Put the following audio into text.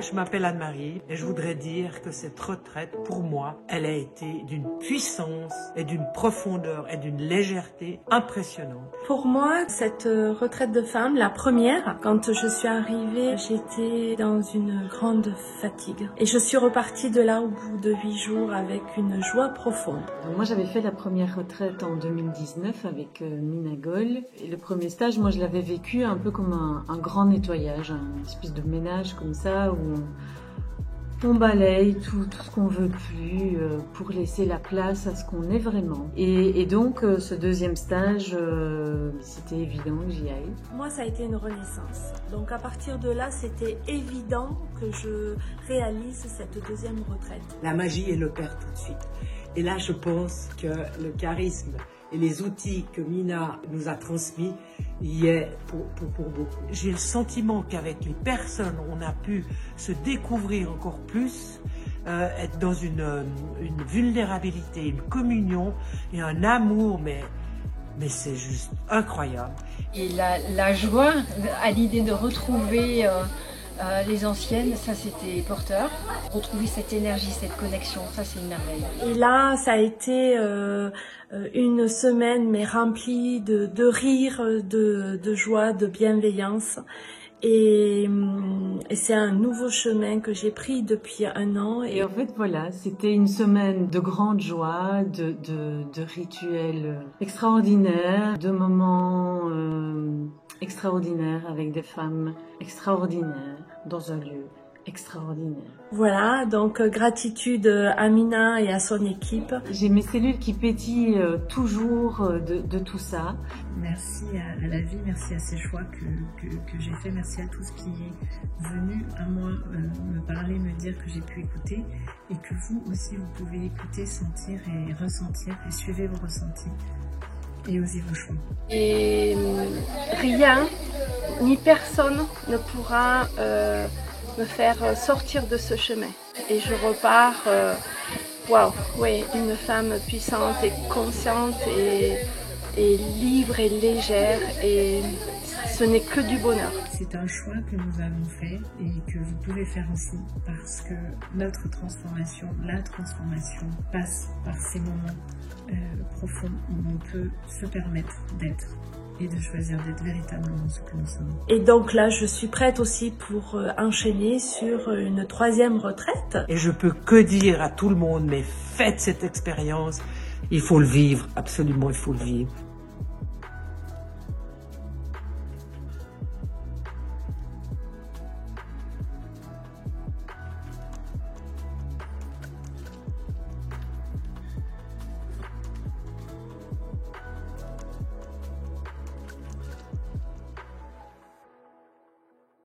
Je m'appelle Anne-Marie et je voudrais dire que cette retraite, pour moi, elle a été d'une puissance et d'une profondeur et d'une légèreté impressionnante. Pour moi, cette retraite de femme, la première, quand je suis arrivée, j'étais dans une grande fatigue. Et je suis repartie de là au bout de 8 jours avec une joie profonde. Donc moi, j'avais fait la première retraite en 2019 avec Mina Goll. Et le premier stage, moi, je l'avais vécu un peu comme un grand nettoyage, une espèce de ménage comme ça, où on balaye tout ce qu'on veut plus pour laisser la place à ce qu'on est vraiment. Et donc, ce deuxième stage, c'était évident que j'y aille. Moi, ça a été une renaissance. Donc, à partir de là, c'était évident que je réalise cette deuxième retraite. La magie, elle opère tout de suite. Et là, je pense que le charisme et les outils que Mina nous a transmis y est pour beaucoup. J'ai le sentiment qu'avec les personnes, on a pu se découvrir encore plus, être dans une vulnérabilité, une communion et un amour, mais c'est juste incroyable. Et la joie à l'idée de retrouver les anciennes, ça c'était porteur. Retrouver cette énergie, cette connexion, ça c'est une merveille. Et là, ça a été une semaine mais remplie de rire, de joie, de bienveillance. Et c'est un nouveau chemin que j'ai pris depuis 1 an. Et en fait, voilà, c'était une semaine de grande joie, de rituels extraordinaires, de moments extraordinaires avec des femmes extraordinaires dans un lieu extraordinaire. Voilà, donc gratitude à Mina et à son équipe. J'ai mes cellules qui pétillent toujours de tout ça. Merci à la vie, merci à ces choix que j'ai fait, merci à tout ce qui est venu à moi me parler, me dire que j'ai pu écouter et que vous aussi vous pouvez écouter, sentir et ressentir et suivez vos ressentis et osez vos choix. Et rien ni personne ne pourra me faire sortir de ce chemin. Et je repars, waouh, oui, une femme puissante et consciente et libre et légère, et ce n'est que du bonheur. C'est un choix que nous avons fait et que vous pouvez faire aussi, parce que notre transformation, la transformation passe par ces moments profonds où on peut se permettre d'être et de choisir d'être véritablement ce que nous sommes. Et donc là, je suis prête aussi pour enchaîner sur une 3e retraite. Et je peux que dire à tout le monde, mais faites cette expérience. Il faut le vivre, absolument, il faut le vivre.